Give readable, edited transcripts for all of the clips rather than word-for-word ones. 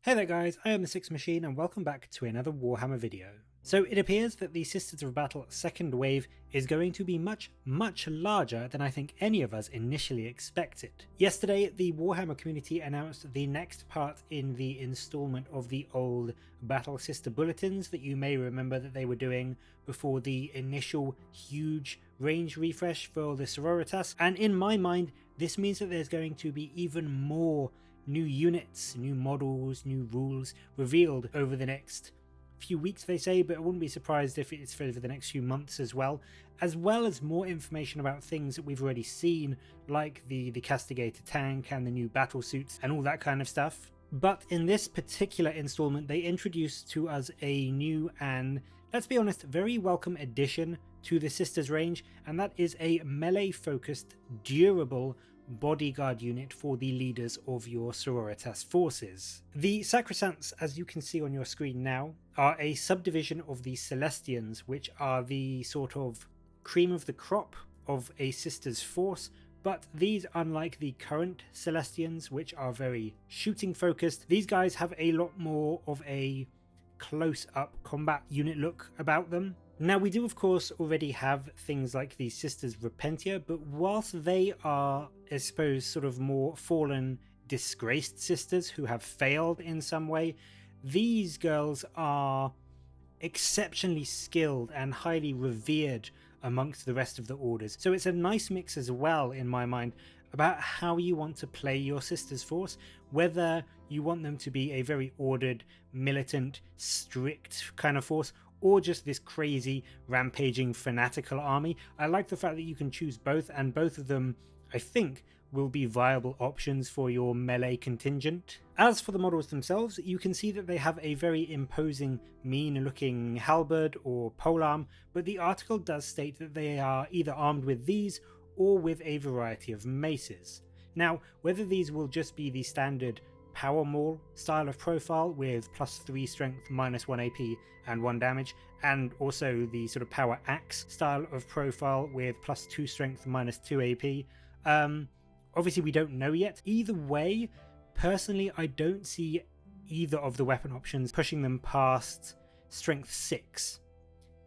Hey there guys, I am the Six Machine and welcome back to another Warhammer video. So it appears that the Sisters of Battle second wave is going to be much larger than I think any of us initially expected. Yesterday the Warhammer community announced the next part in the installment of the old Battle Sister bulletins that you may remember that they were doing before the initial huge range refresh for the Sororitas, and in my mind this means that there's going to be even more new units, new models, new rules revealed over the next few weeks they say, but I wouldn't be surprised if it's for the next few months as well as more information about things that we've already seen, like the Castigator tank and the new battle suits and all that kind of stuff. But in this particular installment they introduced to us a new and, let's be honest, very welcome addition to the Sisters range, and that is a melee focused, durable bodyguard unit for the leaders of your Sororitas forces. The Sacresants, as you can see on your screen now, are a subdivision of the Celestians, which are the sort of cream of the crop of a Sisters force, but these, unlike the current Celestians, which are very shooting focused, these guys have a lot more of a close-up combat unit look about them. Now we do of course already have things like the Sisters Repentia, but whilst they are, I suppose, sort of more fallen, disgraced sisters who have failed in some way, these girls are exceptionally skilled and highly revered amongst the rest of the orders. So it's a nice mix as well, in my mind, about how you want to play your Sisters force, whether you want them to be a very ordered, militant, strict kind of force, or just this crazy, rampaging, fanatical army. I like the fact that you can choose both, and both of them, I think, will be viable options for your melee contingent. As for the models themselves, you can see that they have a very imposing, mean-looking halberd or polearm, but the article does state that they are either armed with these or with a variety of maces. Now, whether these will just be the standard Power Maul style of profile with +3 strength, -1 AP and 1 damage, and also the sort of Power Axe style of profile with +2 strength, -2 AP, obviously we don't know yet. Either way, personally I don't see either of the weapon options pushing them past strength 6,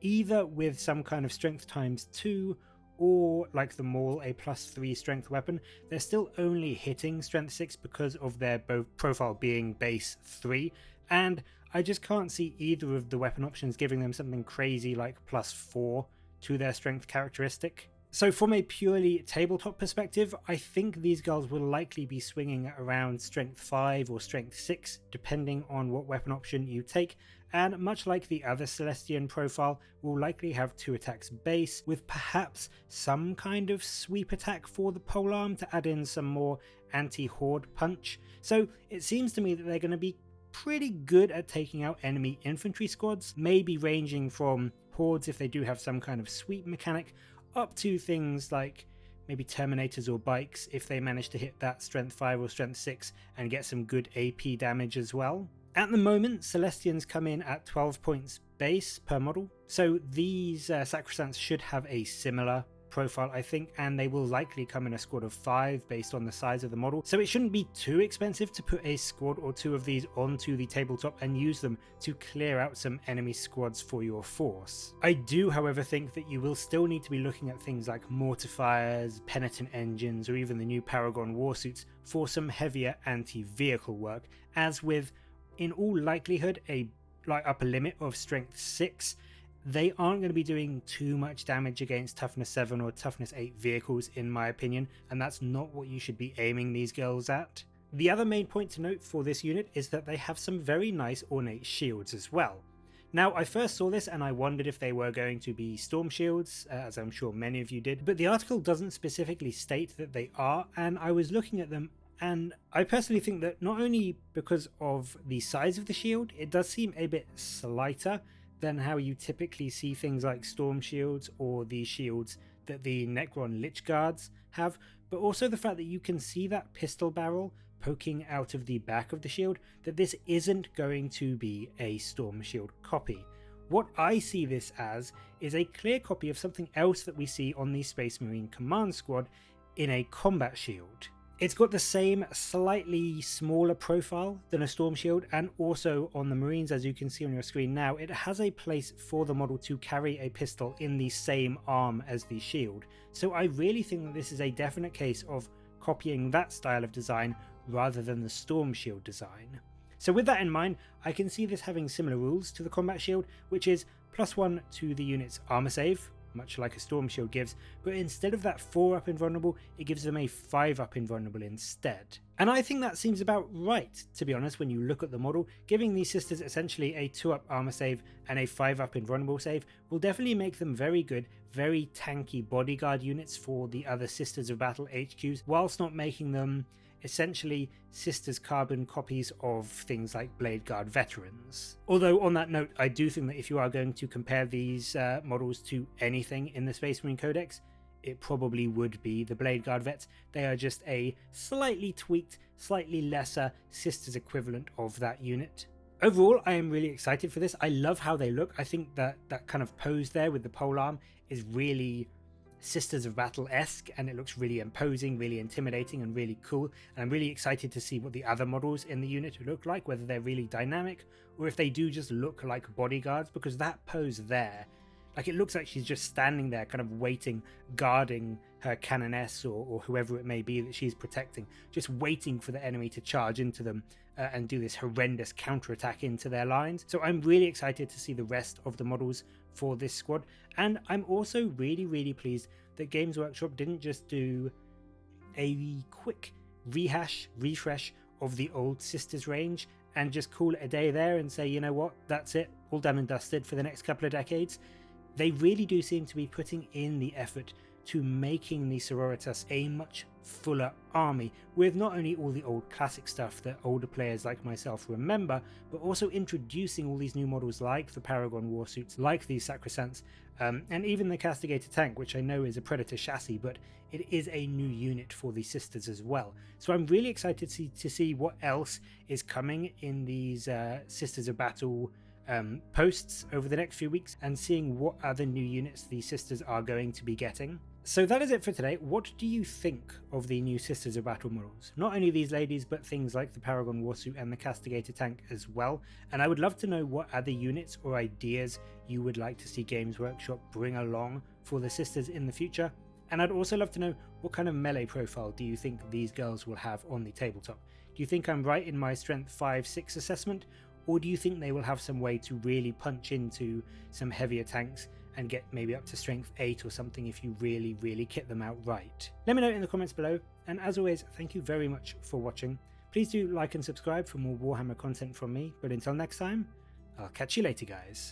either with some kind of strength ×2, or like the Maul, a +3 strength weapon. They're still only hitting strength 6 because of their both profile being base 3, and I just can't see either of the weapon options giving them something crazy like +4 to their strength characteristic. So from a purely tabletop perspective, I think these girls will likely be swinging around strength 5 or strength 6 depending on what weapon option you take, and much like the other Celestian profile, will likely have 2 attacks base, with perhaps some kind of sweep attack for the polearm to add in some more anti-horde punch. So it seems to me that they're going to be pretty good at taking out enemy infantry squads, maybe ranging from hordes if they do have some kind of sweep mechanic, up to things like maybe Terminators or Bikes if they manage to hit that strength 5 or strength 6 and get some good AP damage as well. At the moment, Celestians come in at 12 points base per model, so these Sacresants should have a similar profile I think, and they will likely come in a squad of 5 based on the size of the model, so it shouldn't be too expensive to put a squad or 2 of these onto the tabletop and use them to clear out some enemy squads for your force. I do however think that you will still need to be looking at things like mortifiers, penitent engines, or even the new Paragon warsuits for some heavier anti-vehicle work, as with in all likelihood a upper limit of strength 6, they aren't going to be doing too much damage against toughness 7 or toughness 8 vehicles in my opinion, and that's not what you should be aiming these girls at. The other main point to note for this unit is that they have some very nice ornate shields as well. Now I first saw this and I wondered if they were going to be storm shields, as I'm sure many of you did, but the article doesn't specifically state that they are, and I was looking at them and I personally think that not only because of the size of the shield, it does seem a bit slighter than how you typically see things like storm shields or the shields that the Necron Lich Guards have, but also the fact that you can see that pistol barrel poking out of the back of the shield, that this isn't going to be a storm shield copy. What I see this as is a clear copy of something else that we see on the Space Marine Command Squad in a combat shield. It's got the same slightly smaller profile than a Storm Shield, and also on the Marines, as you can see on your screen now, it has a place for the model to carry a pistol in the same arm as the shield. So I really think that this is a definite case of copying that style of design rather than the Storm Shield design. So with that in mind, I can see this having similar rules to the Combat Shield, which is +1 to the unit's armor save, much like a Storm Shield gives, but instead of that 4-up invulnerable, it gives them a 5-up invulnerable instead. And I think that seems about right, to be honest, when you look at the model. Giving these sisters essentially a 2-up armor save and a 5-up invulnerable save will definitely make them very good, very tanky bodyguard units for the other Sisters of Battle HQs, whilst not making them essentially Sisters carbon copies of things like Bladeguard veterans. Although on that note, I do think that if you are going to compare these models to anything in the Space Marine Codex, it probably would be the Bladeguard vets. They are just a slightly tweaked, slightly lesser Sisters equivalent of that unit. Overall, I am really excited for this. I love how they look. I think that that kind of pose there with the pole arm is really Sisters of Battle-esque, and it looks really imposing, really intimidating, and really cool. And I'm really excited to see what the other models in the unit look like, whether they're really dynamic or if they do just look like bodyguards, because that pose there, like, it looks like she's just standing there kind of waiting, guarding her canoness or whoever it may be that she's protecting, just waiting for the enemy to charge into them and do this horrendous counterattack into their lines. So I'm really excited to see the rest of the models for this squad, and I'm also really pleased that Games Workshop didn't just do a quick refresh of the old Sisters range and just call it a day there and say, you know what, that's it, all done and dusted for the next couple of decades. They really do seem to be putting in the effort to making the Sororitas a much fuller army, with not only all the old classic stuff that older players like myself remember, but also introducing all these new models like the Paragon Warsuits, like these Sacresants, and even the Castigator tank, which I know is a Predator chassis, but it is a new unit for the Sisters as well. So I'm really excited to see what else is coming in these Sisters of Battle posts over the next few weeks, and seeing what other new units the Sisters are going to be getting. So that is it for today. What do you think of the new Sisters of Battle models? Not only these ladies, but things like the Paragon Warsuit and the Castigator tank as well. And I would love to know what other units or ideas you would like to see Games Workshop bring along for the Sisters in the future. And I'd also love to know what kind of melee profile do you think these girls will have on the tabletop? Do you think I'm right in my strength 5-6 assessment? Or do you think they will have some way to really punch into some heavier tanks and get maybe up to strength 8 or something if you really kit them out right? Let me know in the comments below, and as always, thank you very much for watching. Please do like and subscribe for more Warhammer content from me, but until next time, I'll catch you later, guys.